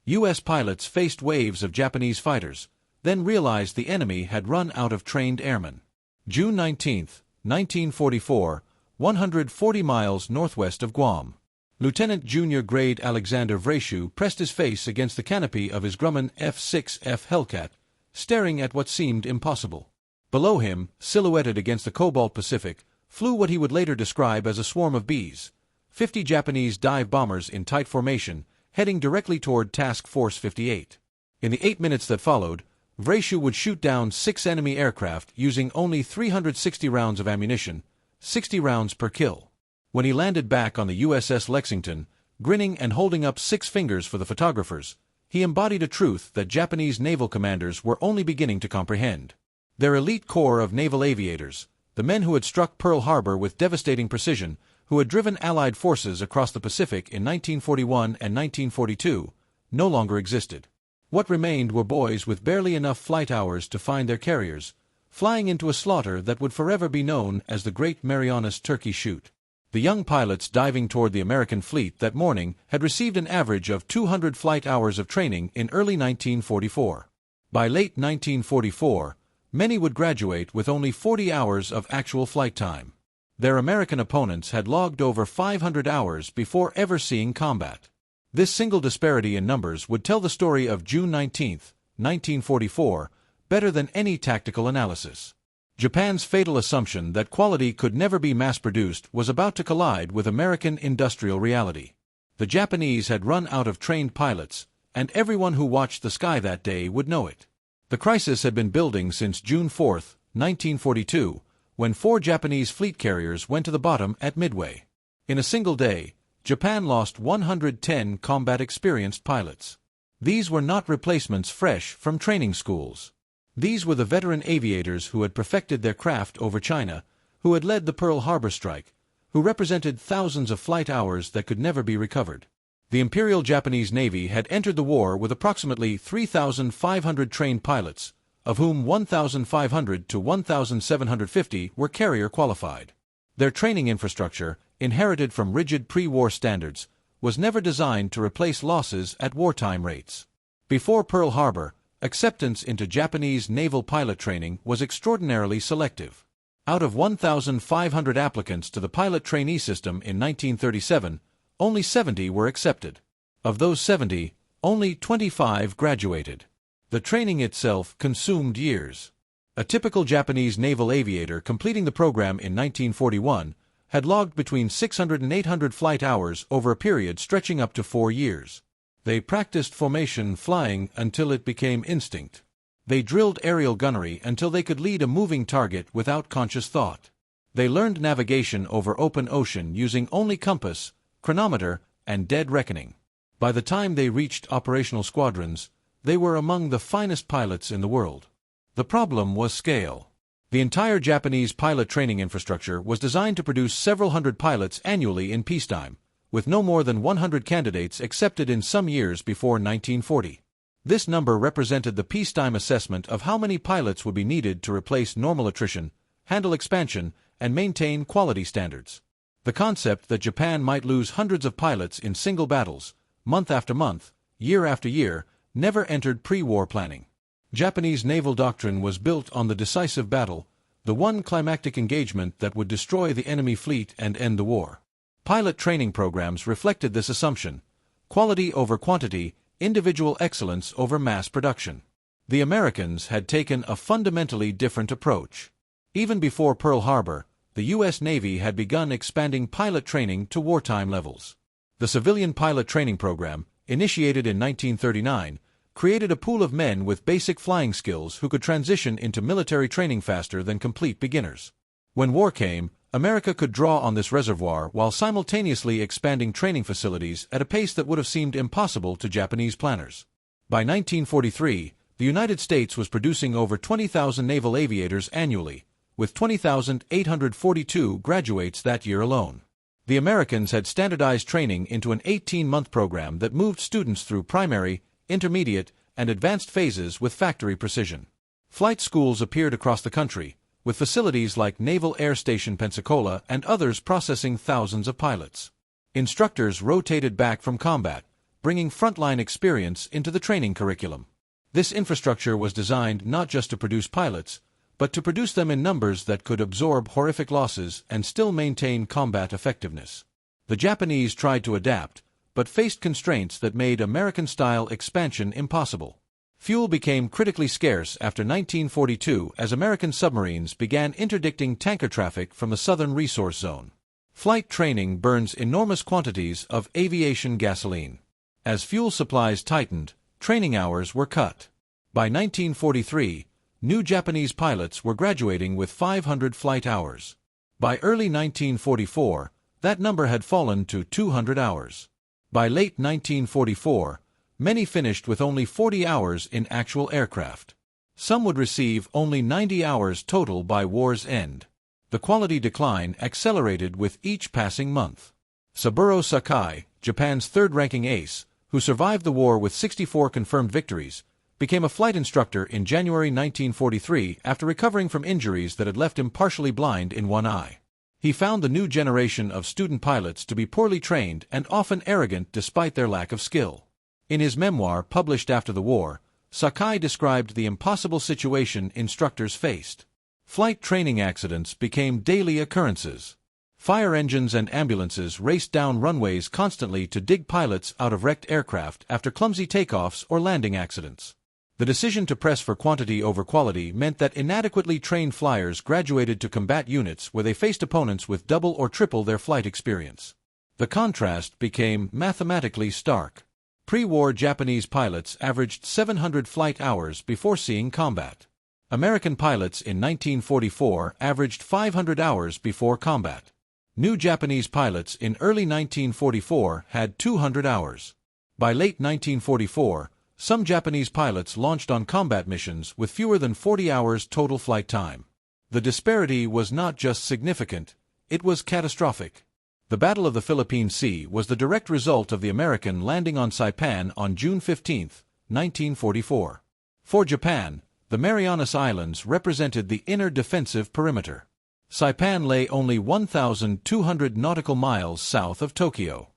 U.S. pilots faced waves of Japanese fighters, then realized the enemy had run out of trained airmen. June 19, 1944, 140 miles northwest of Guam. Lieutenant Junior Grade Alexander Vraciu pressed his face against the canopy of his Grumman F6F Hellcat, staring at what seemed impossible. Below him, silhouetted against the cobalt Pacific, flew what he would later describe as a swarm of bees, 50 Japanese dive bombers in tight formation, heading directly toward Task Force 58. In the 8 minutes that followed, Vraciu would shoot down 6 enemy aircraft using only 360 rounds of ammunition, 60 rounds per kill. When he landed back on the USS Lexington, grinning and holding up 6 fingers for the photographers, he embodied a truth that Japanese naval commanders were only beginning to comprehend. Their elite corps of naval aviators, the men who had struck Pearl Harbor with devastating precision, who had driven Allied forces across the Pacific in 1941 and 1942, no longer existed. What remained were boys with barely enough flight hours to find their carriers, flying into a slaughter that would forever be known as the Great Marianas Turkey Shoot. The young pilots diving toward the American fleet that morning had received an average of 200 flight hours of training in early 1944. By late 1944, many would graduate with only 40 hours of actual flight time. Their American opponents had logged over 500 hours before ever seeing combat. This single disparity in numbers would tell the story of June 19, 1944, better than any tactical analysis. Japan's fatal assumption that quality could never be mass-produced was about to collide with American industrial reality. The Japanese had run out of trained pilots, and everyone who watched the sky that day would know it. The crisis had been building since June 4, 1942, when 4 Japanese fleet carriers went to the bottom at Midway. In a single day, Japan lost 110 combat-experienced pilots. These were not replacements fresh from training schools. These were the veteran aviators who had perfected their craft over China, who had led the Pearl Harbor strike, who represented thousands of flight hours that could never be recovered. The Imperial Japanese Navy had entered the war with approximately 3,500 trained pilots, of whom 1,500 to 1,750 were carrier qualified. Their training infrastructure, inherited from rigid pre-war standards, was never designed to replace losses at wartime rates. Before Pearl Harbor, acceptance into Japanese naval pilot training was extraordinarily selective. Out of 1,500 applicants to the pilot trainee system in 1937, only 70 were accepted. Of those 70, only 25 graduated. The training itself consumed years. A typical Japanese naval aviator completing the program in 1941 had logged between 600 and 800 flight hours over a period stretching up to 4 years. They practiced formation flying until it became instinct. They drilled aerial gunnery until they could lead a moving target without conscious thought. They learned navigation over open ocean using only compass, chronometer, and dead reckoning. By the time they reached operational squadrons, they were among the finest pilots in the world. The problem was scale. The entire Japanese pilot training infrastructure was designed to produce several hundred pilots annually in peacetime, with no more than 100 candidates accepted in some years before 1940. This number represented the peacetime assessment of how many pilots would be needed to replace normal attrition, handle expansion, and maintain quality standards. The concept that Japan might lose hundreds of pilots in single battles, month after month, year after year, never entered pre-war planning. Japanese naval doctrine was built on the decisive battle, the one climactic engagement that would destroy the enemy fleet and end the war. Pilot training programs reflected this assumption: quality over quantity, individual excellence over mass production. The Americans had taken a fundamentally different approach. Even before Pearl Harbor, the U.S. Navy had begun expanding pilot training to wartime levels. The civilian pilot training program, initiated in 1939, created a pool of men with basic flying skills who could transition into military training faster than complete beginners. When war came, America could draw on this reservoir while simultaneously expanding training facilities at a pace that would have seemed impossible to Japanese planners. By 1943, the United States was producing over 20,000 naval aviators annually, with 20,842 graduates that year alone. The Americans had standardized training into an 18-month program that moved students through primary, intermediate, and advanced phases with factory precision. Flight schools appeared across the country, with facilities like Naval Air Station Pensacola and others processing thousands of pilots. Instructors rotated back from combat, bringing frontline experience into the training curriculum. This infrastructure was designed not just to produce pilots, but to produce them in numbers that could absorb horrific losses and still maintain combat effectiveness. The Japanese tried to adapt, but faced constraints that made American-style expansion impossible. Fuel became critically scarce after 1942 as American submarines began interdicting tanker traffic from the southern resource zone. Flight training burns enormous quantities of aviation gasoline. As fuel supplies tightened, training hours were cut. By 1943, new Japanese pilots were graduating with 500 flight hours. By early 1944, that number had fallen to 200 hours. By late 1944, many finished with only 40 hours in actual aircraft. Some would receive only 90 hours total by war's end. The quality decline accelerated with each passing month. Saburo Sakai, Japan's third-ranking ace, who survived the war with 64 confirmed victories, became a flight instructor in January 1943 after recovering from injuries that had left him partially blind in one eye. He found the new generation of student pilots to be poorly trained and often arrogant despite their lack of skill. In his memoir published after the war, Sakai described the impossible situation instructors faced. Flight training accidents became daily occurrences. Fire engines and ambulances raced down runways constantly to dig pilots out of wrecked aircraft after clumsy takeoffs or landing accidents. The decision to press for quantity over quality meant that inadequately trained flyers graduated to combat units where they faced opponents with double or triple their flight experience. The contrast became mathematically stark. Pre-war Japanese pilots averaged 700 flight hours before seeing combat. American pilots in 1944 averaged 500 hours before combat. New Japanese pilots in early 1944 had 200 hours. By late 1944, some Japanese pilots launched on combat missions with fewer than 40 hours total flight time. The disparity was not just significant, it was catastrophic. The Battle of the Philippine Sea was the direct result of the American landing on Saipan on June 15, 1944. For Japan, the Marianas Islands represented the inner defensive perimeter. Saipan lay only 1,200 nautical miles south of Tokyo.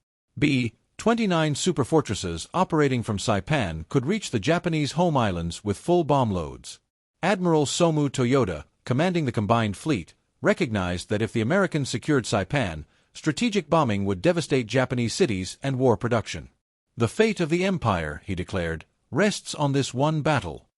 29 superfortresses operating from Saipan could reach the Japanese home islands with full bomb loads. Admiral Somu Toyoda, commanding the combined fleet, recognized that if the Americans secured Saipan, strategic bombing would devastate Japanese cities and war production. The fate of the empire, he declared, rests on this one battle.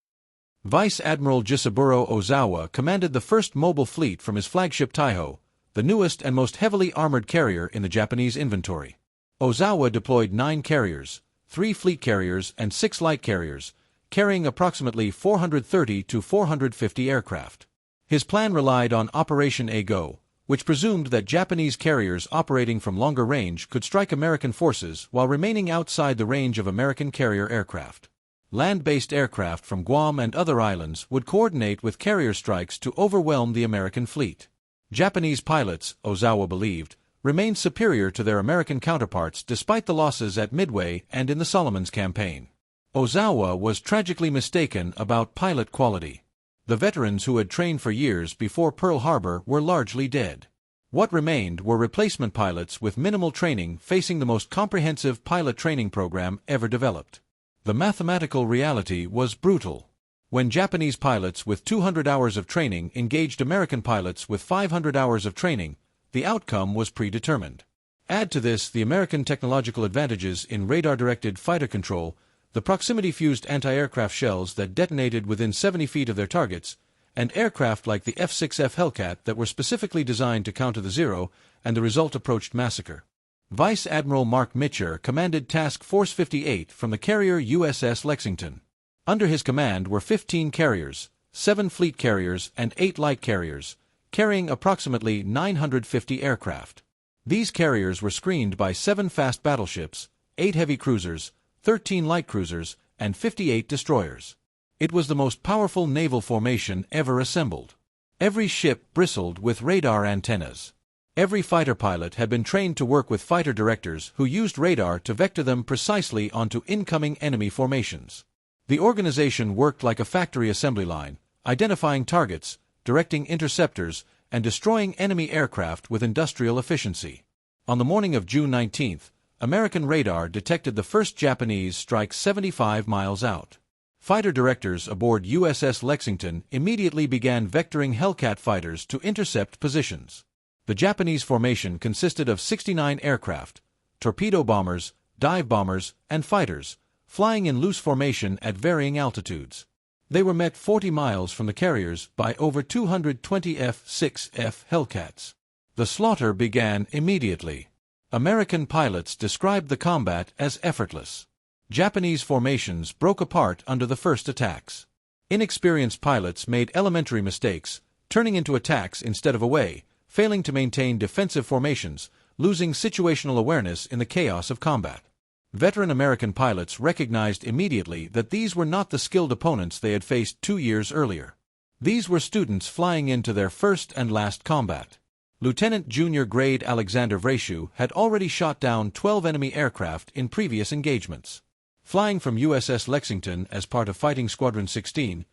Vice Admiral Jisaburo Ozawa commanded the first mobile fleet from his flagship Taiho, the newest and most heavily armored carrier in the Japanese inventory. Ozawa deployed 9 carriers, 3 fleet carriers and 6 light carriers, carrying approximately 430 to 450 aircraft. His plan relied on Operation A-Go, which presumed that Japanese carriers operating from longer range could strike American forces while remaining outside the range of American carrier aircraft. Land-based aircraft from Guam and other islands would coordinate with carrier strikes to overwhelm the American fleet. Japanese pilots, Ozawa believed, remained superior to their American counterparts despite the losses at Midway and in the Solomons campaign. Ozawa was tragically mistaken about pilot quality. The veterans who had trained for years before Pearl Harbor were largely dead. What remained were replacement pilots with minimal training facing the most comprehensive pilot training program ever developed. The mathematical reality was brutal. When Japanese pilots with 200 hours of training engaged American pilots with 500 hours of training, the outcome was predetermined. Add to this the American technological advantages in radar-directed fighter control, the proximity-fused anti-aircraft shells that detonated within 70 feet of their targets, and aircraft like the F6F Hellcat that were specifically designed to counter the Zero, and the result approached massacre. Vice Admiral Mark Mitcher commanded Task Force 58 from the carrier USS Lexington. Under his command were 15 carriers, 7 fleet carriers and 8 light carriers, carrying approximately 950 aircraft. These carriers were screened by 7 fast battleships, 8 heavy cruisers, 13 light cruisers, and 58 destroyers. It was the most powerful naval formation ever assembled. Every ship bristled with radar antennas. Every fighter pilot had been trained to work with fighter directors who used radar to vector them precisely onto incoming enemy formations. The organization worked like a factory assembly line, identifying targets, directing interceptors, and destroying enemy aircraft with industrial efficiency. On the morning of June 19th, American radar detected the first Japanese strike 75 miles out. Fighter directors aboard USS Lexington immediately began vectoring Hellcat fighters to intercept positions. The Japanese formation consisted of 69 aircraft, torpedo bombers, dive bombers, and fighters, flying in loose formation at varying altitudes. They were met 40 miles from the carriers by over 220 F6F Hellcats. The slaughter began immediately. American pilots described the combat as effortless. Japanese formations broke apart under the first attacks. Inexperienced pilots made elementary mistakes, turning into attacks instead of away, failing to maintain defensive formations, losing situational awareness in the chaos of combat. Veteran American pilots recognized immediately that these were not the skilled opponents they had faced 2 years earlier. These were students flying into their first and last combat. Lieutenant Junior Grade Alexander Vraciu had already shot down 12 enemy aircraft in previous engagements. Flying from USS Lexington as part of Fighting Squadron 16,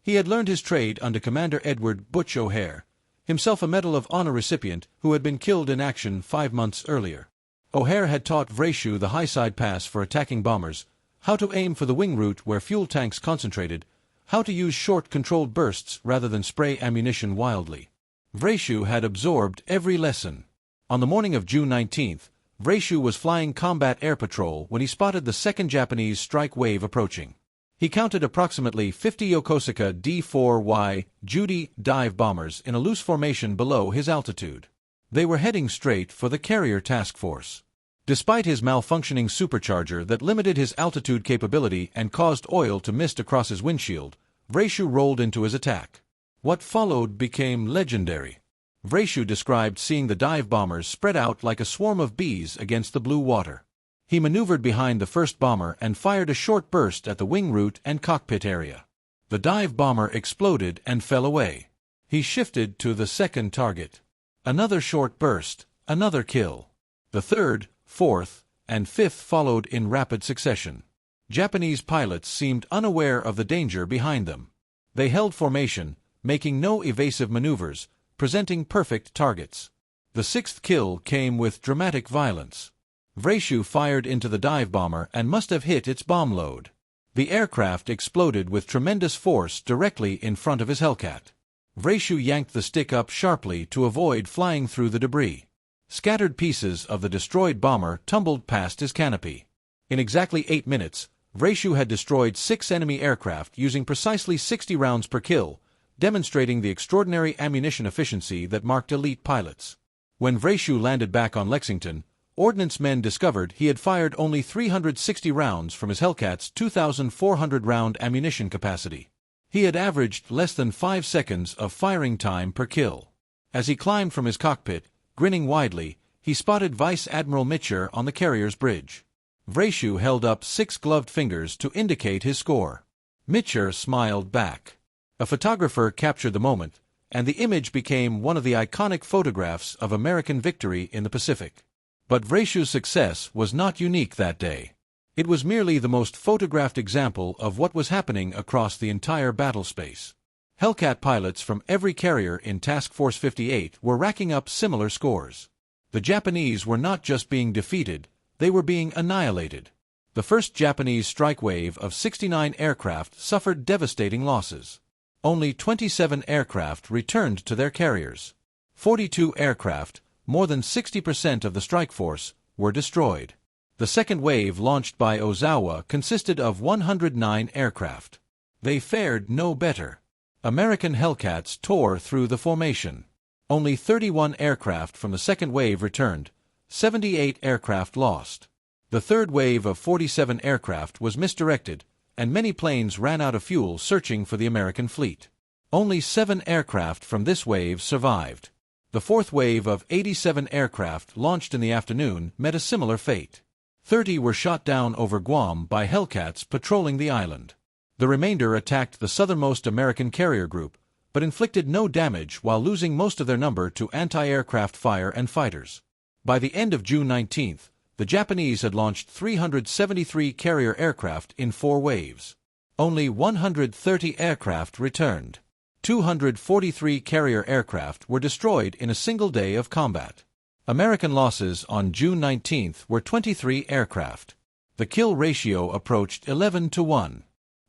he had learned his trade under Commander Edward "Butch" O'Hare, himself a Medal of Honor recipient who had been killed in action 5 months earlier. O'Hare had taught Vraciu the high-side pass for attacking bombers, how to aim for the wing route where fuel tanks concentrated, how to use short controlled bursts rather than spray ammunition wildly. Vraciu had absorbed every lesson. On the morning of June 19th, Vraciu was flying combat air patrol when he spotted the second Japanese strike wave approaching. He counted approximately 50 Yokosuka D-4Y Judy dive bombers in a loose formation below his altitude. They were heading straight for the carrier task force. Despite his malfunctioning supercharger that limited his altitude capability and caused oil to mist across his windshield, Vraciu rolled into his attack. What followed became legendary. Vraciu described seeing the dive bombers spread out like a swarm of bees against the blue water. He maneuvered behind the first bomber and fired a short burst at the wing root and cockpit area. The dive bomber exploded and fell away. He shifted to the second target. Another short burst, another kill. The third, fourth, and fifth followed in rapid succession. Japanese pilots seemed unaware of the danger behind them. They held formation, making no evasive maneuvers, presenting perfect targets. The sixth kill came with dramatic violence. Vraciu fired into the dive bomber and must have hit its bomb load. The aircraft exploded with tremendous force directly in front of his Hellcat. Vraciu yanked the stick up sharply to avoid flying through the debris. Scattered pieces of the destroyed bomber tumbled past his canopy. In exactly 8 minutes, Vraciu had destroyed 6 enemy aircraft using precisely 60 rounds per kill, demonstrating the extraordinary ammunition efficiency that marked elite pilots. When Vraciu landed back on Lexington, ordnance men discovered he had fired only 360 rounds from his Hellcat's 2,400-round ammunition capacity. He had averaged less than 5 seconds of firing time per kill. As he climbed from his cockpit, grinning widely, he spotted Vice Admiral Mitcher on the carrier's bridge. Vraciu held up 6 gloved fingers to indicate his score. Mitcher smiled back. A photographer captured the moment, and the image became one of the iconic photographs of American victory in the Pacific. But Vraciu's success was not unique that day. It was merely the most photographed example of what was happening across the entire battle space. Hellcat pilots from every carrier in Task Force 58 were racking up similar scores. The Japanese were not just being defeated, they were being annihilated. The first Japanese strike wave of 69 aircraft suffered devastating losses. Only 27 aircraft returned to their carriers. 42 aircraft, more than 60% of the strike force, were destroyed. The second wave launched by Ozawa consisted of 109 aircraft. They fared no better. American Hellcats tore through the formation. Only 31 aircraft from the second wave returned, 78 aircraft lost. The third wave of 47 aircraft was misdirected, and many planes ran out of fuel searching for the American fleet. Only 7 aircraft from this wave survived. The fourth wave of 87 aircraft launched in the afternoon met a similar fate. 30 were shot down over Guam by Hellcats patrolling the island. The remainder attacked the southernmost American carrier group, but inflicted no damage while losing most of their number to anti-aircraft fire and fighters. By the end of June 19th, the Japanese had launched 373 carrier aircraft in 4 waves. Only 130 aircraft returned. 243 carrier aircraft were destroyed in a single day of combat. American losses on June 19 were 23 aircraft. The kill ratio approached 11-1.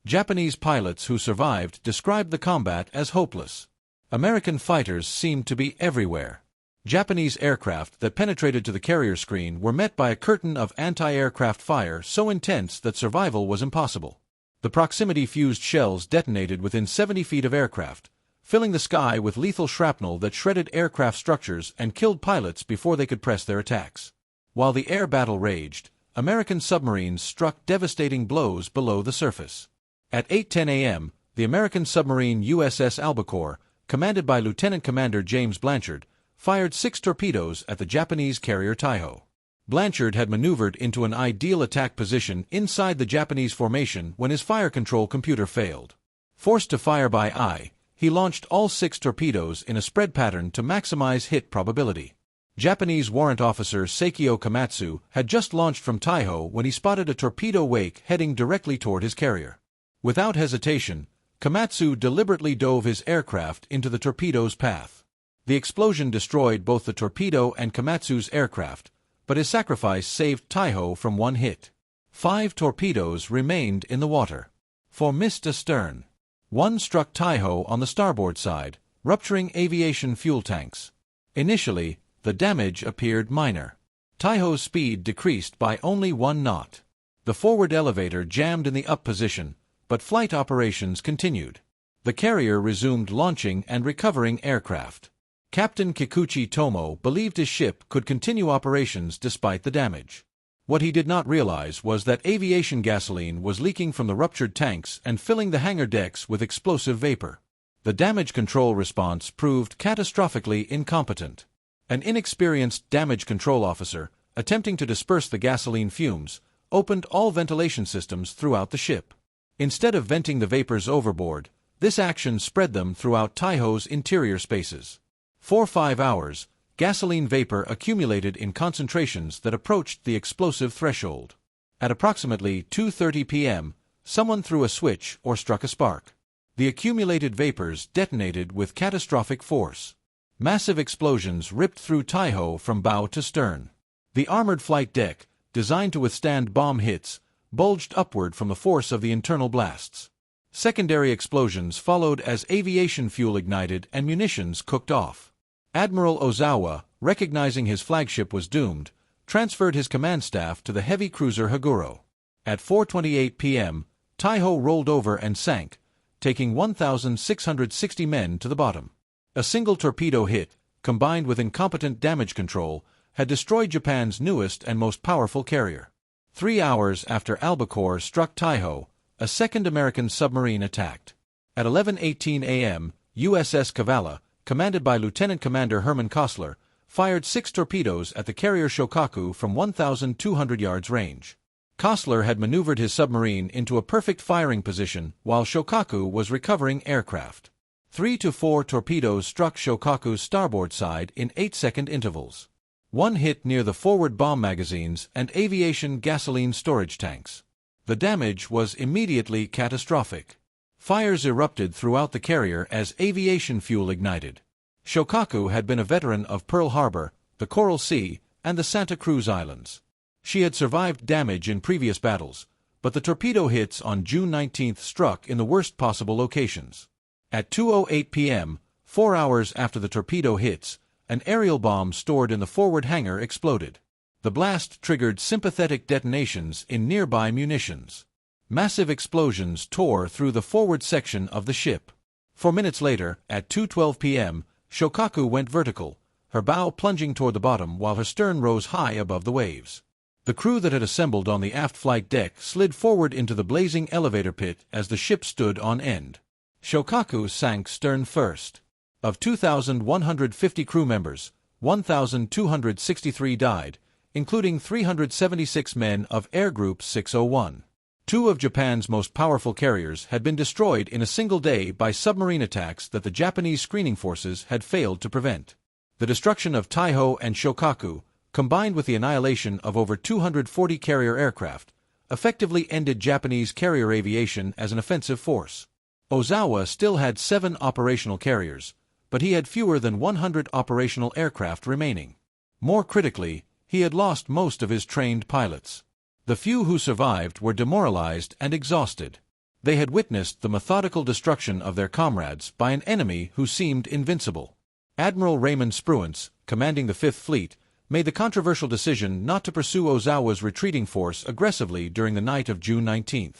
Japanese pilots who survived described the combat as hopeless. American fighters seemed to be everywhere. Japanese aircraft that penetrated to the carrier screen were met by a curtain of anti-aircraft fire so intense that survival was impossible. The proximity-fused shells detonated within 70 feet of aircraft, filling the sky with lethal shrapnel that shredded aircraft structures and killed pilots before they could press their attacks. While the air battle raged, American submarines struck devastating blows below the surface. At 8:10 a.m., the American submarine USS Albacore, commanded by Lieutenant Commander James Blanchard, fired 6 torpedoes at the Japanese carrier Taiho. Blanchard had maneuvered into an ideal attack position inside the Japanese formation when his fire control computer failed. Forced to fire by eye, he launched all 6 torpedoes in a spread pattern to maximize hit probability. Japanese warrant officer Seikyo Komatsu had just launched from Taiho when he spotted a torpedo wake heading directly toward his carrier. Without hesitation, Komatsu deliberately dove his aircraft into the torpedo's path. The explosion destroyed both the torpedo and Komatsu's aircraft, but his sacrifice saved Taiho from one hit. 5 torpedoes remained in the water. 4 missed astern. 1 struck Taiho on the starboard side, rupturing aviation fuel tanks. Initially, the damage appeared minor. Taiho's speed decreased by only 1 knot. The forward elevator jammed in the up position, but flight operations continued. The carrier resumed launching and recovering aircraft. Captain Kikuchi Tomo believed his ship could continue operations despite the damage. What he did not realize was that aviation gasoline was leaking from the ruptured tanks and filling the hangar decks with explosive vapor. The damage control response proved catastrophically incompetent. An inexperienced damage control officer, attempting to disperse the gasoline fumes, opened all ventilation systems throughout the ship. Instead of venting the vapors overboard, this action spread them throughout Taiho's interior spaces. For 5 hours, gasoline vapor accumulated in concentrations that approached the explosive threshold. At approximately 2:30 p.m., someone threw a switch or struck a spark. The accumulated vapors detonated with catastrophic force. Massive explosions ripped through Taiho from bow to stern. The armored flight deck, designed to withstand bomb hits, bulged upward from the force of the internal blasts. Secondary explosions followed as aviation fuel ignited and munitions cooked off. Admiral Ozawa, recognizing his flagship was doomed, transferred his command staff to the heavy cruiser Haguro. At 4:28 p.m., Taiho rolled over and sank, taking 1,660 men to the bottom. A single torpedo hit, combined with incompetent damage control, had destroyed Japan's newest and most powerful carrier. 3 hours after Albacore struck Taiho, a second American submarine attacked. At 11:18 a.m., USS Kavala, commanded by Lieutenant Commander Herman Kostler, fired 6 torpedoes at the carrier Shokaku from 1,200 yards range. Kostler had maneuvered his submarine into a perfect firing position while Shokaku was recovering aircraft. 3 to 4 torpedoes struck Shokaku's starboard side in 8-second intervals. 1 hit near the forward bomb magazines and aviation gasoline storage tanks. The damage was immediately catastrophic. Fires erupted throughout the carrier as aviation fuel ignited. Shokaku had been a veteran of Pearl Harbor, the Coral Sea, and the Santa Cruz Islands. She had survived damage in previous battles, but the torpedo hits on June 19 struck in the worst possible locations. At 2:08 p.m., 4 hours after the torpedo hits, an aerial bomb stored in the forward hangar exploded. The blast triggered sympathetic detonations in nearby munitions. Massive explosions tore through the forward section of the ship. 4 minutes later, at 2:12 p.m., Shokaku went vertical, her bow plunging toward the bottom while her stern rose high above the waves. The crew that had assembled on the aft flight deck slid forward into the blazing elevator pit as the ship stood on end. Shokaku sank stern first. Of 2,150 crew members, 1,263 died, including 376 men of Air Group 601. 2 of Japan's most powerful carriers had been destroyed in a single day by submarine attacks that the Japanese screening forces had failed to prevent. The destruction of Taiho and Shokaku, combined with the annihilation of over 240 carrier aircraft, effectively ended Japanese carrier aviation as an offensive force. Ozawa still had 7 operational carriers, but he had fewer than 100 operational aircraft remaining. More critically, he had lost most of his trained pilots. The few who survived were demoralized and exhausted. They had witnessed the methodical destruction of their comrades by an enemy who seemed invincible. Admiral Raymond Spruance, commanding the Fifth Fleet, made the controversial decision not to pursue Ozawa's retreating force aggressively during the night of June 19.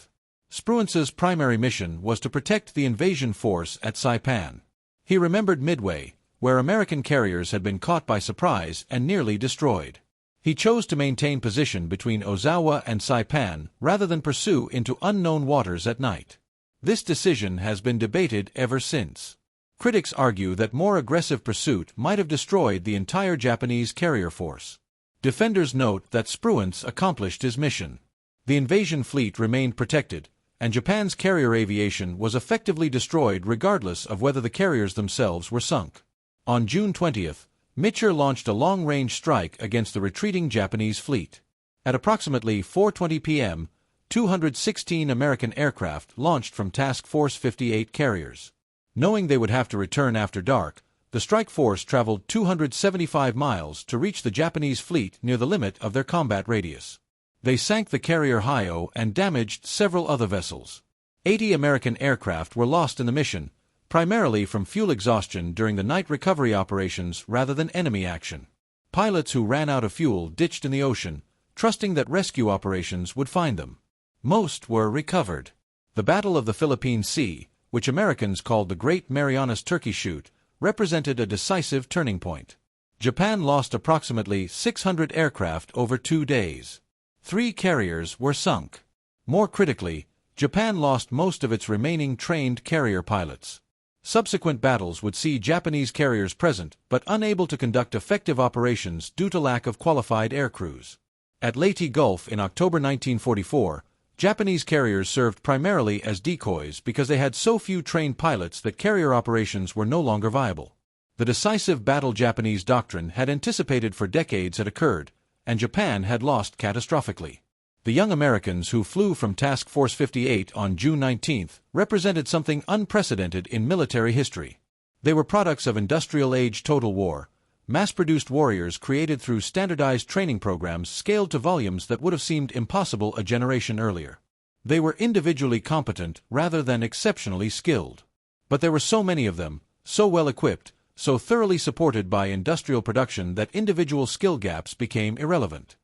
Spruance's primary mission was to protect the invasion force at Saipan. He remembered Midway, where American carriers had been caught by surprise and nearly destroyed. He chose to maintain position between Ozawa and Saipan rather than pursue into unknown waters at night. This decision has been debated ever since. Critics argue that more aggressive pursuit might have destroyed the entire Japanese carrier force. Defenders note that Spruance accomplished his mission. The invasion fleet remained protected, and Japan's carrier aviation was effectively destroyed regardless of whether the carriers themselves were sunk. On June 20th, Mitcher launched a long-range strike against the retreating Japanese fleet. At approximately 4:20 p.m., 216 American aircraft launched from Task Force 58 carriers. Knowing they would have to return after dark, the strike force traveled 275 miles to reach the Japanese fleet near the limit of their combat radius. They sank the carrier Hyo and damaged several other vessels. 80 American aircraft were lost in the mission, primarily from fuel exhaustion during the night recovery operations rather than enemy action. Pilots who ran out of fuel ditched in the ocean, trusting that rescue operations would find them. Most were recovered. The Battle of the Philippine Sea, which Americans called the Great Marianas Turkey Shoot, represented a decisive turning point. Japan lost approximately 600 aircraft over 2 days. 3 carriers were sunk. More critically, Japan lost most of its remaining trained carrier pilots. Subsequent battles would see Japanese carriers present but unable to conduct effective operations due to lack of qualified air crews. At Leyte Gulf in October 1944, Japanese carriers served primarily as decoys because they had so few trained pilots that carrier operations were no longer viable. The decisive battle Japanese doctrine had anticipated for decades had occurred, and Japan had lost catastrophically. The young Americans who flew from Task Force 58 on June 19 represented something unprecedented in military history. They were products of industrial-age total war, mass-produced warriors created through standardized training programs scaled to volumes that would have seemed impossible a generation earlier. They were individually competent rather than exceptionally skilled. But there were so many of them, so well-equipped, so thoroughly supported by industrial production that individual skill gaps became irrelevant.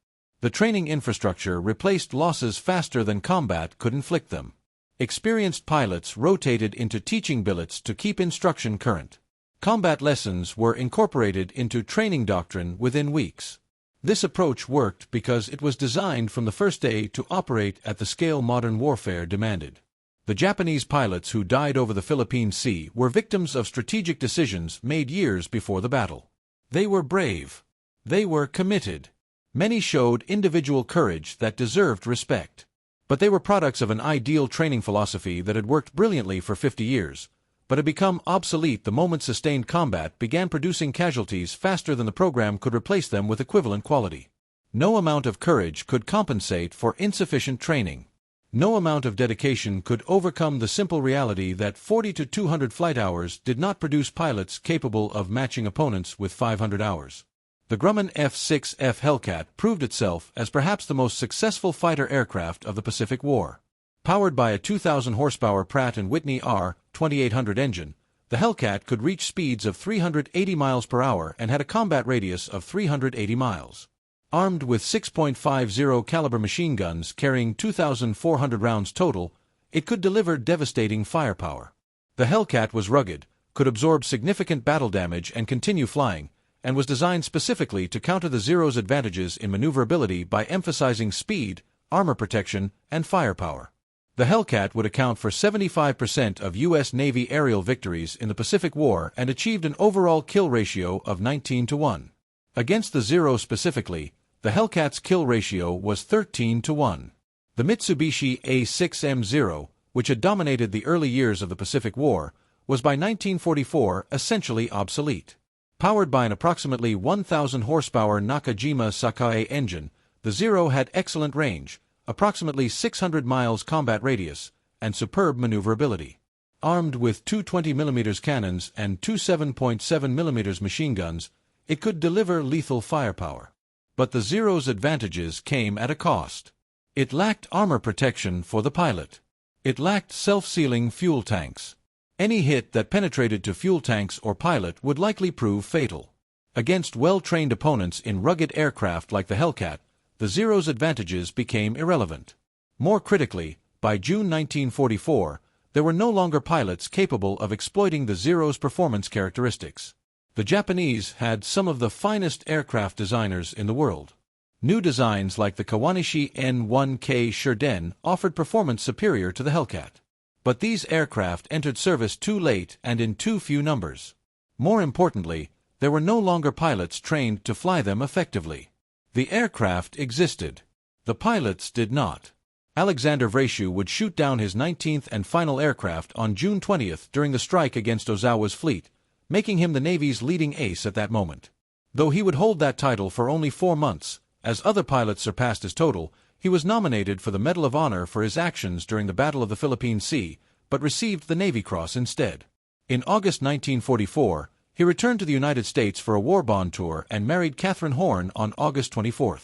The training infrastructure replaced losses faster than combat could inflict them. Experienced pilots rotated into teaching billets to keep instruction current. Combat lessons were incorporated into training doctrine within weeks. This approach worked because it was designed from the first day to operate at the scale modern warfare demanded. The Japanese pilots who died over the Philippine Sea were victims of strategic decisions made years before the battle. They were brave. They were committed. Many showed individual courage that deserved respect. But they were products of an ideal training philosophy that had worked brilliantly for 50 years, but had become obsolete the moment sustained combat began producing casualties faster than the program could replace them with equivalent quality. No amount of courage could compensate for insufficient training. No amount of dedication could overcome the simple reality that 40 to 200 flight hours did not produce pilots capable of matching opponents with 500 hours. The Grumman F6F Hellcat proved itself as perhaps the most successful fighter aircraft of the Pacific War. Powered by a 2,000 horsepower Pratt & Whitney R-2800 engine, the Hellcat could reach speeds of 380 miles per hour and had a combat radius of 380 miles. Armed with 6.50 caliber machine guns carrying 2,400 rounds total, it could deliver devastating firepower. The Hellcat was rugged, could absorb significant battle damage and continue flying, and was designed specifically to counter the Zero's advantages in maneuverability by emphasizing speed, armor protection, and firepower. The Hellcat would account for 75% of U.S. Navy aerial victories in the Pacific War and achieved an overall kill ratio of 19-1. Against the Zero specifically, the Hellcat's kill ratio was 13-1. The Mitsubishi A6M0, which had dominated the early years of the Pacific War, was by 1944 essentially obsolete. Powered by an approximately 1,000 horsepower Nakajima Sakae engine, the Zero had excellent range, approximately 600 miles combat radius, and superb maneuverability. Armed with two 20mm cannons and two 7.7mm machine guns, It could deliver lethal firepower. But the Zero's advantages came at a cost. It lacked armor protection for the pilot. It lacked self-sealing fuel tanks. Any hit that penetrated to fuel tanks or pilot would likely prove fatal. Against well-trained opponents in rugged aircraft like the Hellcat, the Zero's advantages became irrelevant. More critically, by June 1944, there were no longer pilots capable of exploiting the Zero's performance characteristics. The Japanese had some of the finest aircraft designers in the world. New designs like the Kawanishi N1K Shurden offered performance superior to the Hellcat. But these aircraft entered service too late and in too few numbers. More importantly, there were no longer pilots trained to fly them effectively. The aircraft existed. The pilots did not. Alexander Vraciu would shoot down his 19th and final aircraft on June 20th during the strike against Ozawa's fleet, making him the Navy's leading ace at that moment. Though he would hold that title for only 4 months, as other pilots surpassed his total, he was nominated for the Medal of Honor for his actions during the Battle of the Philippine Sea, but received the Navy Cross instead. In August 1944, he returned to the United States for a war bond tour and married Catherine Horn on August 24.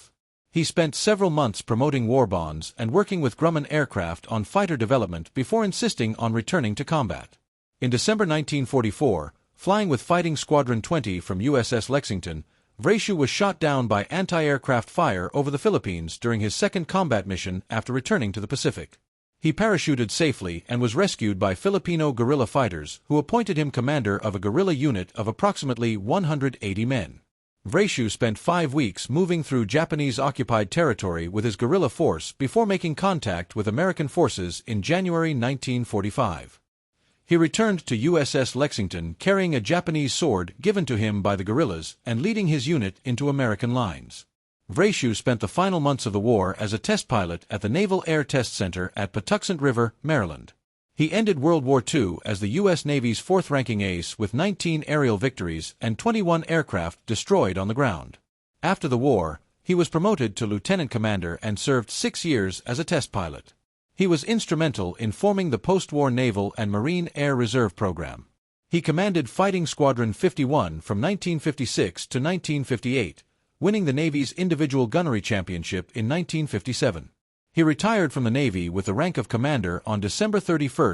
He spent several months promoting war bonds and working with Grumman aircraft on fighter development before insisting on returning to combat. In December 1944, flying with Fighting Squadron 20 from USS Lexington, Vraciu was shot down by anti-aircraft fire over the Philippines during his second combat mission after returning to the Pacific. He parachuted safely and was rescued by Filipino guerrilla fighters who appointed him commander of a guerrilla unit of approximately 180 men. Vraciu spent 5 weeks moving through Japanese-occupied territory with his guerrilla force before making contact with American forces in January 1945. He returned to USS Lexington carrying a Japanese sword given to him by the guerrillas and leading his unit into American lines. Vraciu spent the final months of the war as a test pilot at the Naval Air Test Center at Patuxent River, Maryland. He ended World War II as the U.S. Navy's fourth-ranking ace with 19 aerial victories and 21 aircraft destroyed on the ground. After the war, he was promoted to lieutenant commander and served 6 years as a test pilot. He was instrumental in forming the post-war Naval and Marine Air Reserve program. He commanded Fighting Squadron 51 from 1956 to 1958, winning the Navy's individual gunnery championship in 1957. He retired from the Navy with the rank of commander on December 31,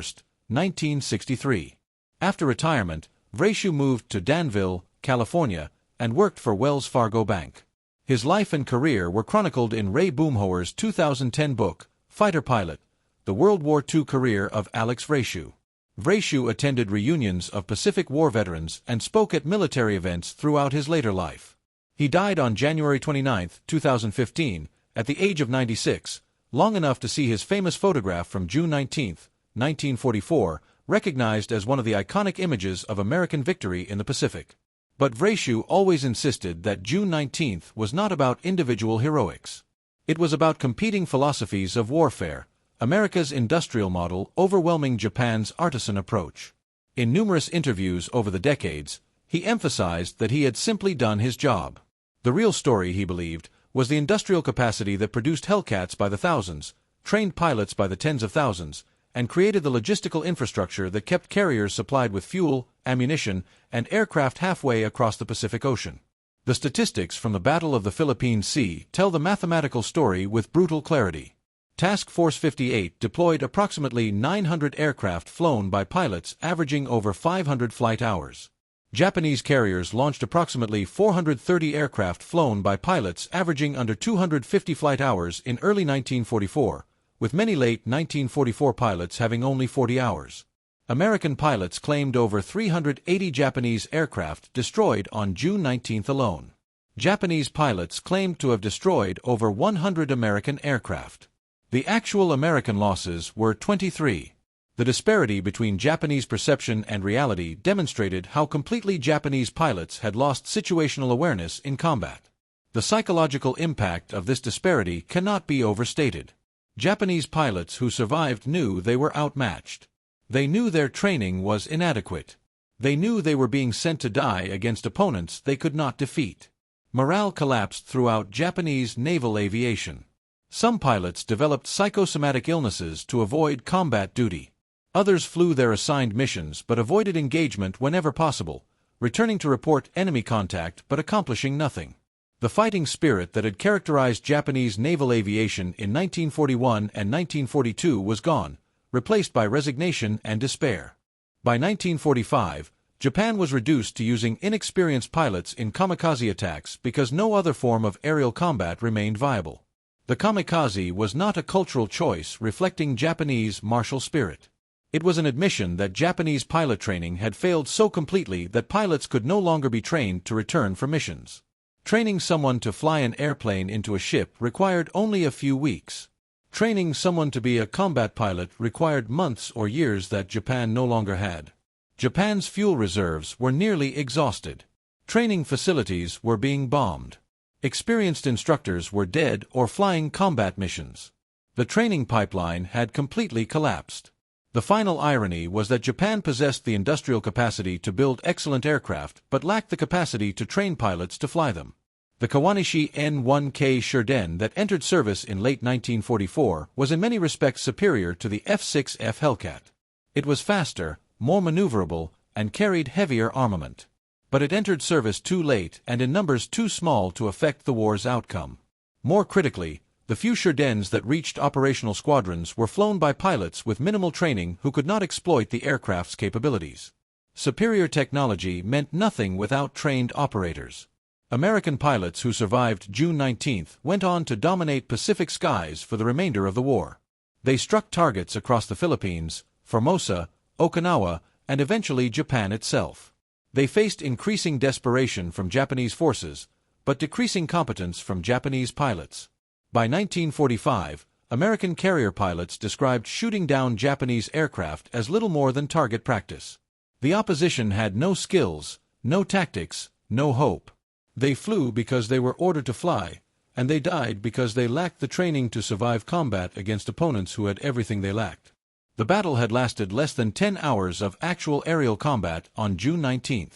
1963. After retirement, Vraciu moved to Danville, California, and worked for Wells Fargo Bank. His life and career were chronicled in Ray Boomhower's 2010 book, Fighter Pilot: The World War II Career of Alex Vraciu. Vraciu attended reunions of Pacific War veterans and spoke at military events throughout his later life. He died on January 29, 2015, at the age of 96, long enough to see his famous photograph from June 19, 1944, recognized as one of the iconic images of American victory in the Pacific. But Vraciu always insisted that June 19 was not about individual heroics. It was about competing philosophies of warfare, America's industrial model overwhelming Japan's artisan approach. In numerous interviews over the decades, he emphasized that he had simply done his job. The real story, he believed, was the industrial capacity that produced Hellcats by the thousands, trained pilots by the tens of thousands, and created the logistical infrastructure that kept carriers supplied with fuel, ammunition, and aircraft halfway across the Pacific Ocean. The statistics from the Battle of the Philippine Sea tell the mathematical story with brutal clarity. Task Force 58 deployed approximately 900 aircraft flown by pilots averaging over 500 flight hours. Japanese carriers launched approximately 430 aircraft flown by pilots averaging under 250 flight hours in early 1944, with many late 1944 pilots having only 40 hours. American pilots claimed over 380 Japanese aircraft destroyed on June 19 alone. Japanese pilots claimed to have destroyed over 100 American aircraft. The actual American losses were 23. The disparity between Japanese perception and reality demonstrated how completely Japanese pilots had lost situational awareness in combat. The psychological impact of this disparity cannot be overstated. Japanese pilots who survived knew they were outmatched. They knew their training was inadequate. They knew they were being sent to die against opponents they could not defeat. Morale collapsed throughout Japanese naval aviation. Some pilots developed psychosomatic illnesses to avoid combat duty. Others flew their assigned missions but avoided engagement whenever possible, returning to report enemy contact but accomplishing nothing. The fighting spirit that had characterized Japanese naval aviation in 1941 and 1942 was gone, replaced by resignation and despair. By 1945, Japan was reduced to using inexperienced pilots in kamikaze attacks because no other form of aerial combat remained viable. The kamikaze was not a cultural choice reflecting Japanese martial spirit. It was an admission that Japanese pilot training had failed so completely that pilots could no longer be trained to return for missions. Training someone to fly an airplane into a ship required only a few weeks. Training someone to be a combat pilot required months or years that Japan no longer had. Japan's fuel reserves were nearly exhausted. Training facilities were being bombed. Experienced instructors were dead or flying combat missions. The training pipeline had completely collapsed. The final irony was that Japan possessed the industrial capacity to build excellent aircraft but lacked the capacity to train pilots to fly them. The Kawanishi N-1K Shurden that entered service in late 1944 was in many respects superior to the F6F Hellcat. It was faster, more maneuverable, and carried heavier armament. But it entered service too late and in numbers too small to affect the war's outcome. More critically, the few Shurdens that reached operational squadrons were flown by pilots with minimal training who could not exploit the aircraft's capabilities. Superior technology meant nothing without trained operators. American pilots who survived June 19 went on to dominate Pacific skies for the remainder of the war. They struck targets across the Philippines, Formosa, Okinawa, and eventually Japan itself. They faced increasing desperation from Japanese forces, but decreasing competence from Japanese pilots. By 1945, American carrier pilots described shooting down Japanese aircraft as little more than target practice. The opposition had no skills, no tactics, no hope. They flew because they were ordered to fly, and they died because they lacked the training to survive combat against opponents who had everything they lacked. The battle had lasted less than 10 hours of actual aerial combat on June 19.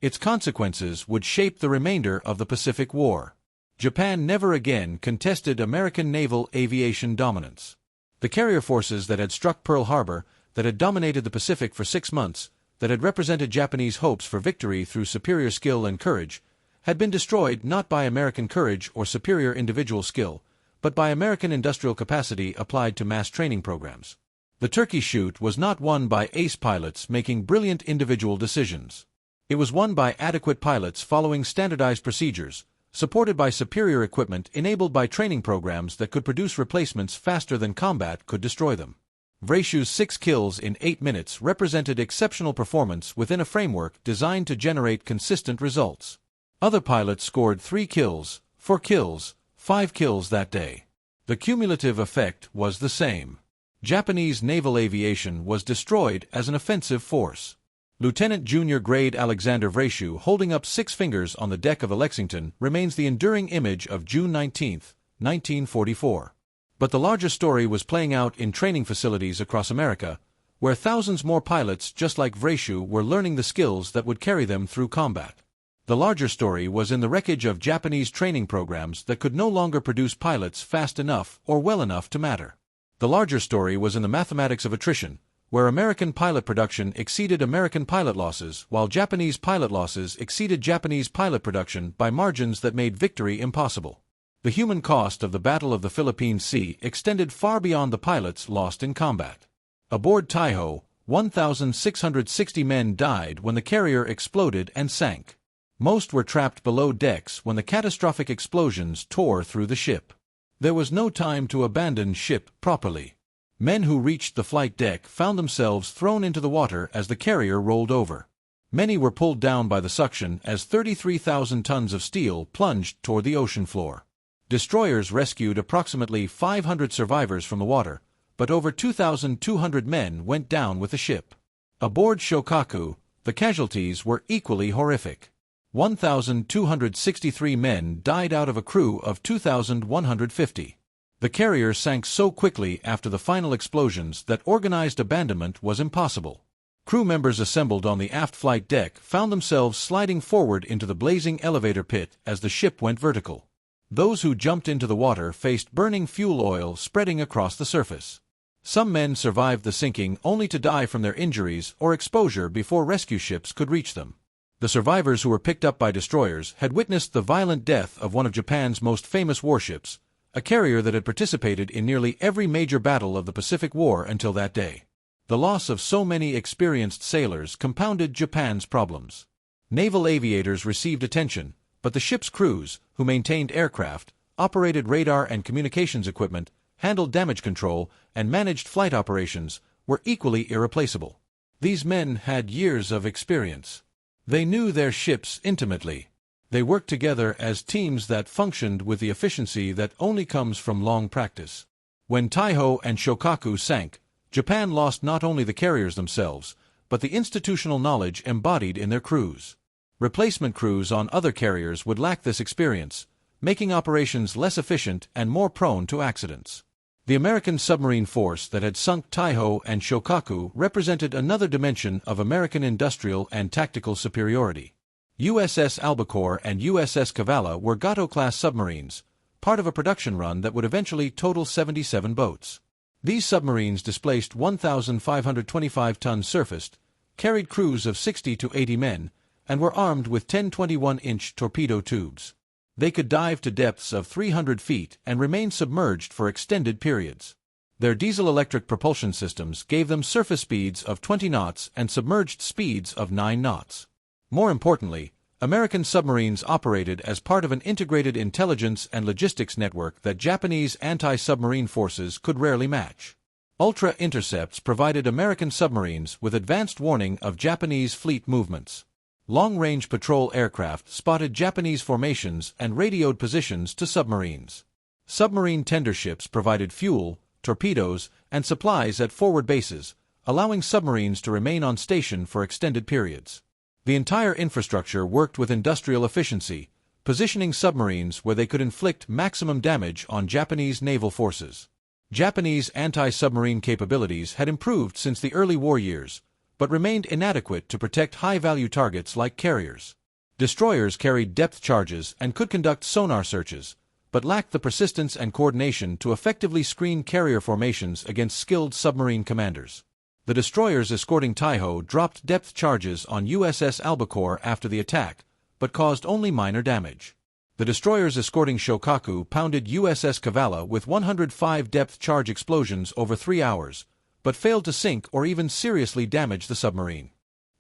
Its consequences would shape the remainder of the Pacific War. Japan never again contested American naval aviation dominance. The carrier forces that had struck Pearl Harbor, that had dominated the Pacific for 6 months, that had represented Japanese hopes for victory through superior skill and courage, had been destroyed not by American courage or superior individual skill, but by American industrial capacity applied to mass training programs. The Turkey Shoot was not won by ace pilots making brilliant individual decisions. It was won by adequate pilots following standardized procedures, supported by superior equipment enabled by training programs that could produce replacements faster than combat could destroy them. Vraciu's 6 kills in 8 minutes represented exceptional performance within a framework designed to generate consistent results. Other pilots scored 3 kills, 4 kills, 5 kills that day. The cumulative effect was the same. Japanese naval aviation was destroyed as an offensive force. Lieutenant Junior Grade Alexander Vraciu holding up 6 fingers on the deck of the Lexington remains the enduring image of June 19, 1944. But the larger story was playing out in training facilities across America, where thousands more pilots just like Vraciu were learning the skills that would carry them through combat. The larger story was in the wreckage of Japanese training programs that could no longer produce pilots fast enough or well enough to matter. The larger story was in the mathematics of attrition, where American pilot production exceeded American pilot losses while Japanese pilot losses exceeded Japanese pilot production by margins that made victory impossible. The human cost of the Battle of the Philippine Sea extended far beyond the pilots lost in combat. Aboard Taiho, 1,660 men died when the carrier exploded and sank. Most were trapped below decks when the catastrophic explosions tore through the ship. There was no time to abandon ship properly. Men who reached the flight deck found themselves thrown into the water as the carrier rolled over. Many were pulled down by the suction as 33,000 tons of steel plunged toward the ocean floor. Destroyers rescued approximately 500 survivors from the water, but over 2,200 men went down with the ship. Aboard Shokaku, the casualties were equally horrific. 1,263 men died out of a crew of 2,150. The carrier sank so quickly after the final explosions that organized abandonment was impossible. Crew members assembled on the aft flight deck found themselves sliding forward into the blazing elevator pit as the ship went vertical. Those who jumped into the water faced burning fuel oil spreading across the surface. Some men survived the sinking only to die from their injuries or exposure before rescue ships could reach them. The survivors who were picked up by destroyers had witnessed the violent death of one of Japan's most famous warships, a carrier that had participated in nearly every major battle of the Pacific War until that day. The loss of so many experienced sailors compounded Japan's problems. Naval aviators received attention, but the ship's crews, who maintained aircraft, operated radar and communications equipment, handled damage control, and managed flight operations, were equally irreplaceable. These men had years of experience. They knew their ships intimately. They worked together as teams that functioned with the efficiency that only comes from long practice. When Taiho and Shokaku sank, Japan lost not only the carriers themselves, but the institutional knowledge embodied in their crews. Replacement crews on other carriers would lack this experience, making operations less efficient and more prone to accidents. The American submarine force that had sunk Taiho and Shokaku represented another dimension of American industrial and tactical superiority. USS Albacore and USS Kavala were Gato-class submarines, part of a production run that would eventually total 77 boats. These submarines displaced 1,525-ton surfaced, carried crews of 60 to 80 men, and were armed with 10 21-inch torpedo tubes. They could dive to depths of 300 feet and remain submerged for extended periods. Their diesel-electric propulsion systems gave them surface speeds of 20 knots and submerged speeds of 9 knots. More importantly, American submarines operated as part of an integrated intelligence and logistics network that Japanese anti-submarine forces could rarely match. Ultra-intercepts provided American submarines with advanced warning of Japanese fleet movements. Long-range patrol aircraft spotted Japanese formations and radioed positions to submarines. Submarine tender ships provided fuel, torpedoes, and supplies at forward bases, allowing submarines to remain on station for extended periods. The entire infrastructure worked with industrial efficiency, positioning submarines where they could inflict maximum damage on Japanese naval forces. Japanese anti-submarine capabilities had improved since the early war years, but remained inadequate to protect high-value targets like carriers. Destroyers carried depth charges and could conduct sonar searches, but lacked the persistence and coordination to effectively screen carrier formations against skilled submarine commanders. The destroyers escorting Taiho dropped depth charges on USS Albacore after the attack, but caused only minor damage. The destroyers escorting Shokaku pounded USS Kavala with 105 depth charge explosions over 3 hours, but failed to sink or even seriously damage the submarine.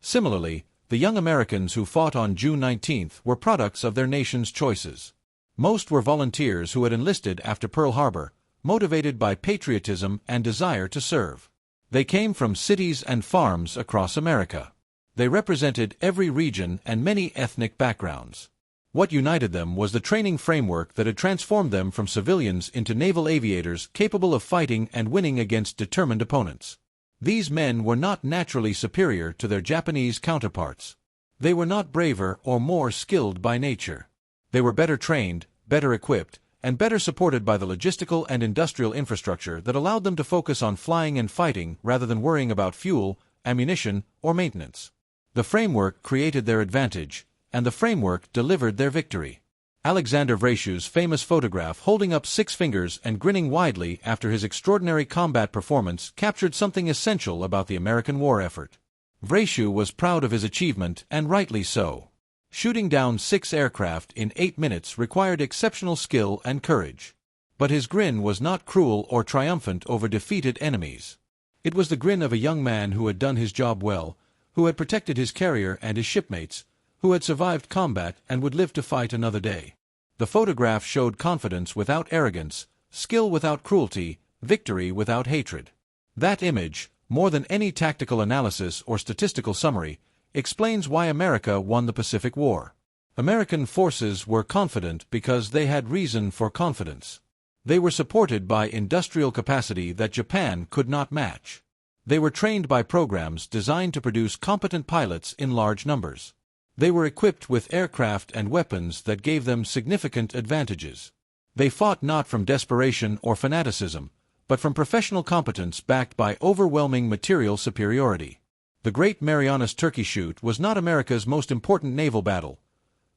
Similarly, the young Americans who fought on June 19 were products of their nation's choices. Most were volunteers who had enlisted after Pearl Harbor, motivated by patriotism and desire to serve. They came from cities and farms across America. They represented every region and many ethnic backgrounds. What united them was the training framework that had transformed them from civilians into naval aviators capable of fighting and winning against determined opponents. These men were not naturally superior to their Japanese counterparts. They were not braver or more skilled by nature. They were better trained, better equipped, and better supported by the logistical and industrial infrastructure that allowed them to focus on flying and fighting rather than worrying about fuel, ammunition, or maintenance. The framework created their advantage, and the framework delivered their victory. Alexander Vraciu's famous photograph holding up 6 fingers and grinning widely after his extraordinary combat performance captured something essential about the American war effort. Vraciu was proud of his achievement, and rightly so. Shooting down 6 aircraft in 8 minutes required exceptional skill and courage. But his grin was not cruel or triumphant over defeated enemies. It was the grin of a young man who had done his job well, who had protected his carrier and his shipmates, who had survived combat and would live to fight another day. The photograph showed confidence without arrogance, skill without cruelty, victory without hatred. That image, more than any tactical analysis or statistical summary, explains why America won the Pacific War. American forces were confident because they had reason for confidence. They were supported by industrial capacity that Japan could not match. They were trained by programs designed to produce competent pilots in large numbers. They were equipped with aircraft and weapons that gave them significant advantages. They fought not from desperation or fanaticism, but from professional competence backed by overwhelming material superiority. The Great Marianas Turkey Shoot was not America's most important naval battle.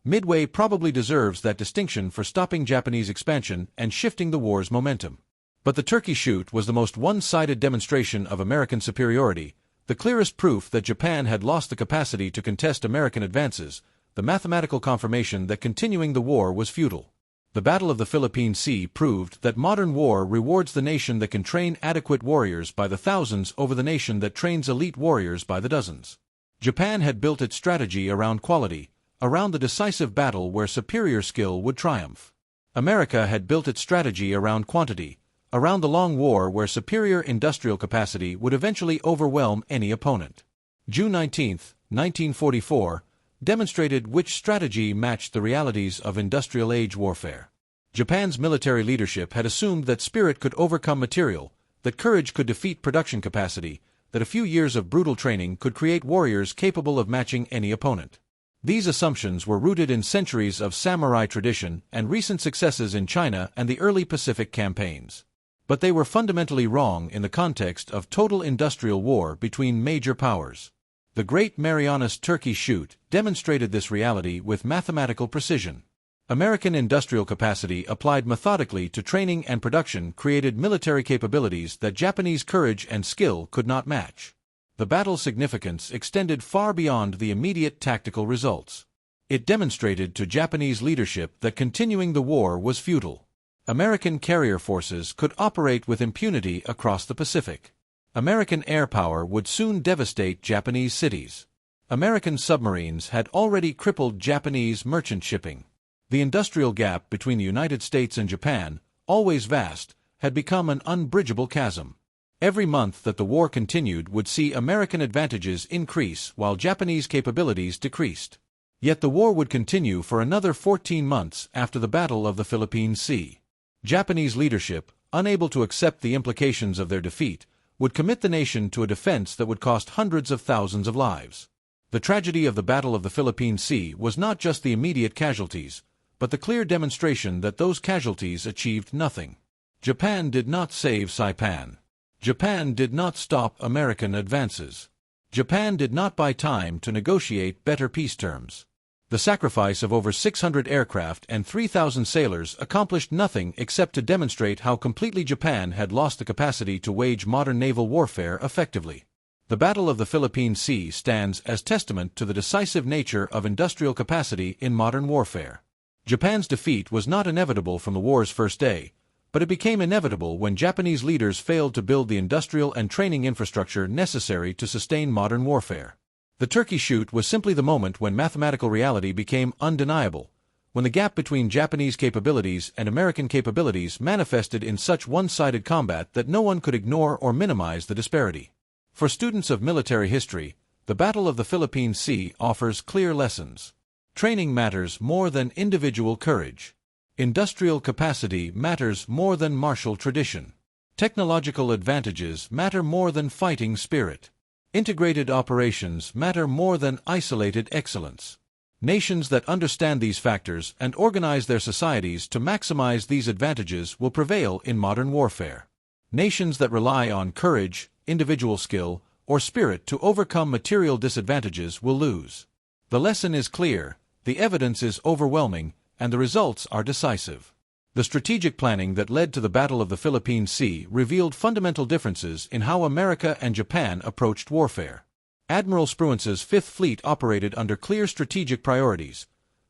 Midway probably deserves that distinction for stopping Japanese expansion and shifting the war's momentum. But the Turkey Shoot was the most one-sided demonstration of American superiority, The clearest proof that Japan had lost the capacity to contest American advances, the mathematical confirmation that continuing the war was futile. The Battle of the Philippine Sea proved that modern war rewards the nation that can train adequate warriors by the thousands over the nation that trains elite warriors by the dozens. Japan had built its strategy around quality, around the decisive battle where superior skill would triumph. America had built its strategy around quantity, around the long war where superior industrial capacity would eventually overwhelm any opponent. June 19, 1944, demonstrated which strategy matched the realities of industrial age warfare. Japan's military leadership had assumed that spirit could overcome material, that courage could defeat production capacity, that a few years of brutal training could create warriors capable of matching any opponent. These assumptions were rooted in centuries of samurai tradition and recent successes in China and the early Pacific campaigns. But they were fundamentally wrong in the context of total industrial war between major powers. The Great Marianas Turkey Shoot demonstrated this reality with mathematical precision. American industrial capacity applied methodically to training and production created military capabilities that Japanese courage and skill could not match. The battle's significance extended far beyond the immediate tactical results. It demonstrated to Japanese leadership that continuing the war was futile. American carrier forces could operate with impunity across the Pacific. American air power would soon devastate Japanese cities. American submarines had already crippled Japanese merchant shipping. The industrial gap between the United States and Japan, always vast, had become an unbridgeable chasm. Every month that the war continued would see American advantages increase while Japanese capabilities decreased. Yet the war would continue for another 14 months after the Battle of the Philippine Sea. Japanese leadership, unable to accept the implications of their defeat, would commit the nation to a defense that would cost hundreds of thousands of lives. The tragedy of the Battle of the Philippine Sea was not just the immediate casualties, but the clear demonstration that those casualties achieved nothing. Japan did not save Saipan. Japan did not stop American advances. Japan did not buy time to negotiate better peace terms. The sacrifice of over 600 aircraft and 3,000 sailors accomplished nothing except to demonstrate how completely Japan had lost the capacity to wage modern naval warfare effectively. The Battle of the Philippine Sea stands as testament to the decisive nature of industrial capacity in modern warfare. Japan's defeat was not inevitable from the war's first day, but it became inevitable when Japanese leaders failed to build the industrial and training infrastructure necessary to sustain modern warfare. The Turkey Shoot was simply the moment when mathematical reality became undeniable, when the gap between Japanese capabilities and American capabilities manifested in such one-sided combat that no one could ignore or minimize the disparity. For students of military history, the Battle of the Philippine Sea offers clear lessons. Training matters more than individual courage. Industrial capacity matters more than martial tradition. Technological advantages matter more than fighting spirit. Integrated operations matter more than isolated excellence. Nations that understand these factors and organize their societies to maximize these advantages will prevail in modern warfare. Nations that rely on courage, individual skill, or spirit to overcome material disadvantages will lose. The lesson is clear, the evidence is overwhelming, and the results are decisive. The strategic planning that led to the Battle of the Philippine Sea revealed fundamental differences in how America and Japan approached warfare. Admiral Spruance's Fifth Fleet operated under clear strategic priorities: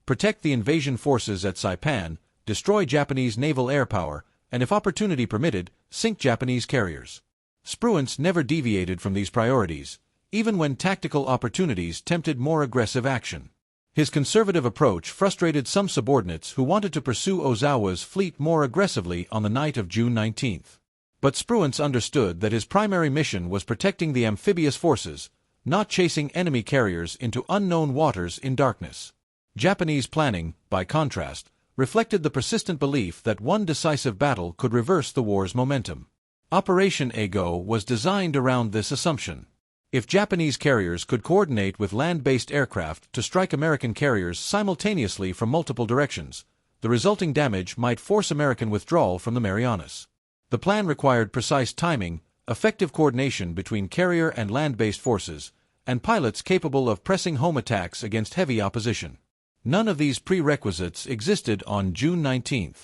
protect the invasion forces at Saipan, destroy Japanese naval air power, and if opportunity permitted, sink Japanese carriers. Spruance never deviated from these priorities, even when tactical opportunities tempted more aggressive action. His conservative approach frustrated some subordinates who wanted to pursue Ozawa's fleet more aggressively on the night of June 19. But Spruance understood that his primary mission was protecting the amphibious forces, not chasing enemy carriers into unknown waters in darkness. Japanese planning, by contrast, reflected the persistent belief that one decisive battle could reverse the war's momentum. Operation Ego was designed around this assumption. If Japanese carriers could coordinate with land-based aircraft to strike American carriers simultaneously from multiple directions, the resulting damage might force American withdrawal from the Marianas. The plan required precise timing, effective coordination between carrier and land-based forces, and pilots capable of pressing home attacks against heavy opposition. None of these prerequisites existed on June 19.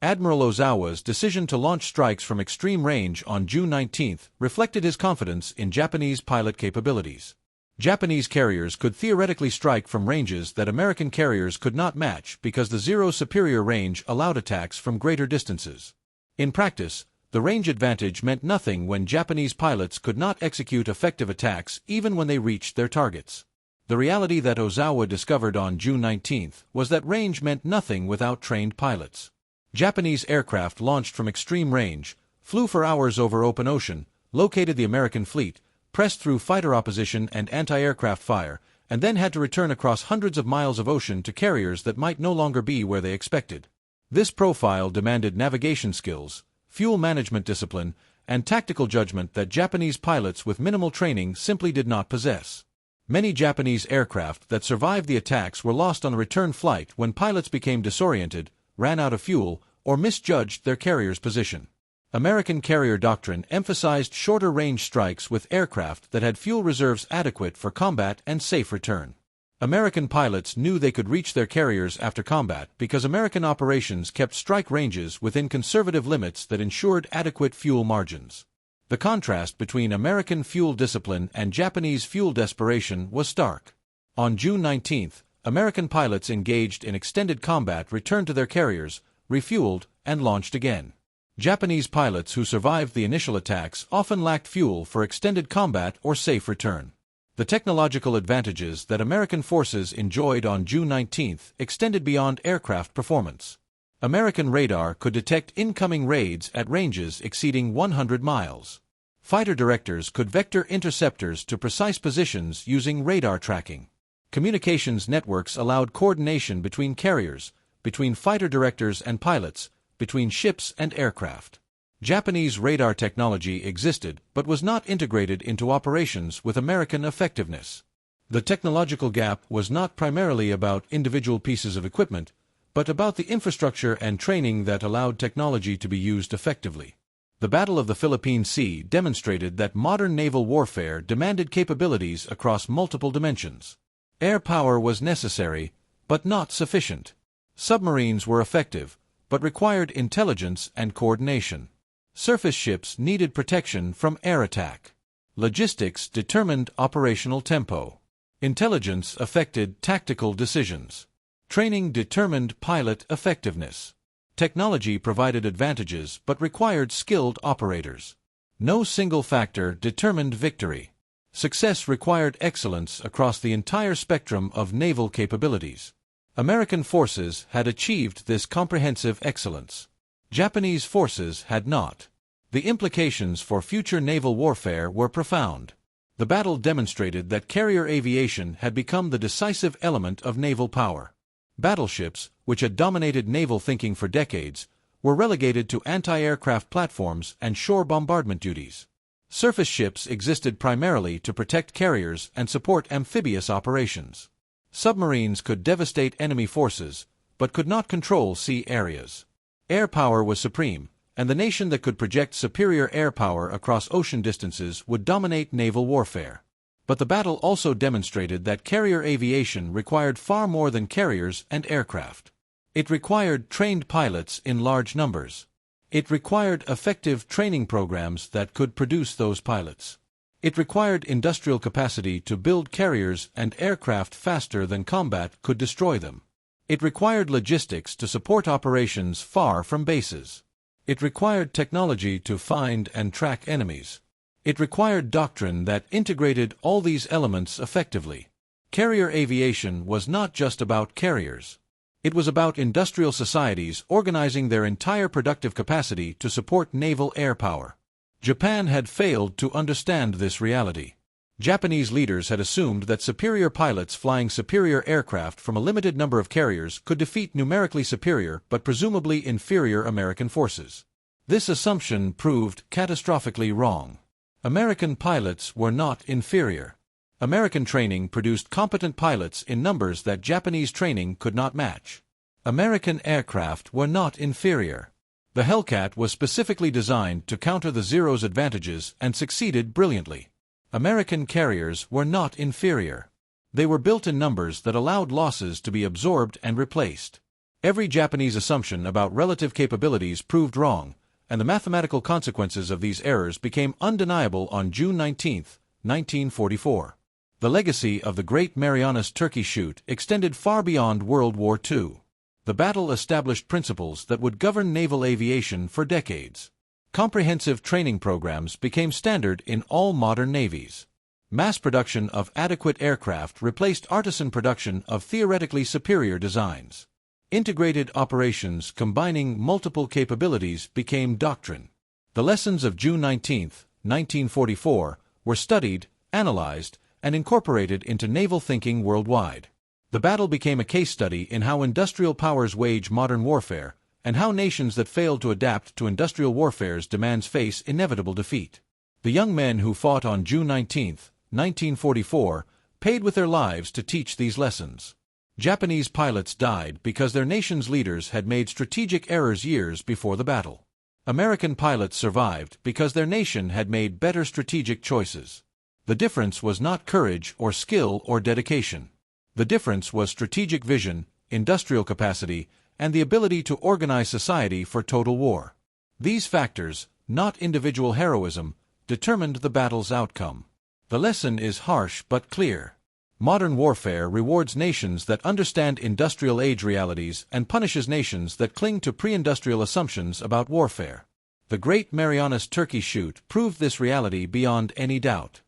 Admiral Ozawa's decision to launch strikes from extreme range on June 19 reflected his confidence in Japanese pilot capabilities. Japanese carriers could theoretically strike from ranges that American carriers could not match because the Zero's superior range allowed attacks from greater distances. In practice, the range advantage meant nothing when Japanese pilots could not execute effective attacks even when they reached their targets. The reality that Ozawa discovered on June 19 was that range meant nothing without trained pilots. Japanese aircraft launched from extreme range, flew for hours over open ocean, located the American fleet, pressed through fighter opposition and anti-aircraft fire, and then had to return across hundreds of miles of ocean to carriers that might no longer be where they expected. This profile demanded navigation skills, fuel management discipline, and tactical judgment that Japanese pilots with minimal training simply did not possess. Many Japanese aircraft that survived the attacks were lost on the return flight when pilots became disoriented, ran out of fuel, or misjudged their carrier's position. American carrier doctrine emphasized shorter-range strikes with aircraft that had fuel reserves adequate for combat and safe return. American pilots knew they could reach their carriers after combat because American operations kept strike ranges within conservative limits that ensured adequate fuel margins. The contrast between American fuel discipline and Japanese fuel desperation was stark. On June 19, American pilots engaged in extended combat returned to their carriers, refueled, and launched again. Japanese pilots who survived the initial attacks often lacked fuel for extended combat or safe return. The technological advantages that American forces enjoyed on June 19 extended beyond aircraft performance. American radar could detect incoming raids at ranges exceeding 100 miles. Fighter directors could vector interceptors to precise positions using radar tracking. Communications networks allowed coordination between carriers, between fighter directors and pilots, between ships and aircraft. Japanese radar technology existed but was not integrated into operations with American effectiveness. The technological gap was not primarily about individual pieces of equipment, but about the infrastructure and training that allowed technology to be used effectively. The Battle of the Philippine Sea demonstrated that modern naval warfare demanded capabilities across multiple dimensions. Air power was necessary, but not sufficient. Submarines were effective, but required intelligence and coordination. Surface ships needed protection from air attack. Logistics determined operational tempo. Intelligence affected tactical decisions. Training determined pilot effectiveness. Technology provided advantages but required skilled operators. No single factor determined victory. Success required excellence across the entire spectrum of naval capabilities. American forces had achieved this comprehensive excellence. Japanese forces had not. The implications for future naval warfare were profound. The battle demonstrated that carrier aviation had become the decisive element of naval power. Battleships, which had dominated naval thinking for decades, were relegated to anti-aircraft platforms and shore bombardment duties. Surface ships existed primarily to protect carriers and support amphibious operations. Submarines could devastate enemy forces, but could not control sea areas. Air power was supreme, and the nation that could project superior air power across ocean distances would dominate naval warfare. But the battle also demonstrated that carrier aviation required far more than carriers and aircraft. It required trained pilots in large numbers. It required effective training programs that could produce those pilots. It required industrial capacity to build carriers and aircraft faster than combat could destroy them. It required logistics to support operations far from bases. It required technology to find and track enemies. It required doctrine that integrated all these elements effectively. Carrier aviation was not just about carriers. It was about industrial societies organizing their entire productive capacity to support naval air power. Japan had failed to understand this reality. Japanese leaders had assumed that superior pilots flying superior aircraft from a limited number of carriers could defeat numerically superior but presumably inferior American forces. This assumption proved catastrophically wrong. American pilots were not inferior. American training produced competent pilots in numbers that Japanese training could not match. American aircraft were not inferior. The Hellcat was specifically designed to counter the Zero's advantages and succeeded brilliantly. American carriers were not inferior. They were built in numbers that allowed losses to be absorbed and replaced. Every Japanese assumption about relative capabilities proved wrong, and the mathematical consequences of these errors became undeniable on June 19, 1944. The legacy of the Great Marianas Turkey Shoot extended far beyond World War II. The battle established principles that would govern naval aviation for decades. Comprehensive training programs became standard in all modern navies. Mass production of adequate aircraft replaced artisan production of theoretically superior designs. Integrated operations combining multiple capabilities became doctrine. The lessons of June 19, 1944, were studied, analyzed, and incorporated into naval thinking worldwide. The battle became a case study in how industrial powers wage modern warfare, and how nations that failed to adapt to industrial warfare's demands face inevitable defeat. The young men who fought on June 19, 1944, paid with their lives to teach these lessons. Japanese pilots died because their nation's leaders had made strategic errors years before the battle. American pilots survived because their nation had made better strategic choices. The difference was not courage or skill or dedication. The difference was strategic vision, industrial capacity, and the ability to organize society for total war. These factors, not individual heroism, determined the battle's outcome. The lesson is harsh but clear. Modern warfare rewards nations that understand industrial age realities and punishes nations that cling to pre-industrial assumptions about warfare. The Great Marianas Turkey Shoot proved this reality beyond any doubt.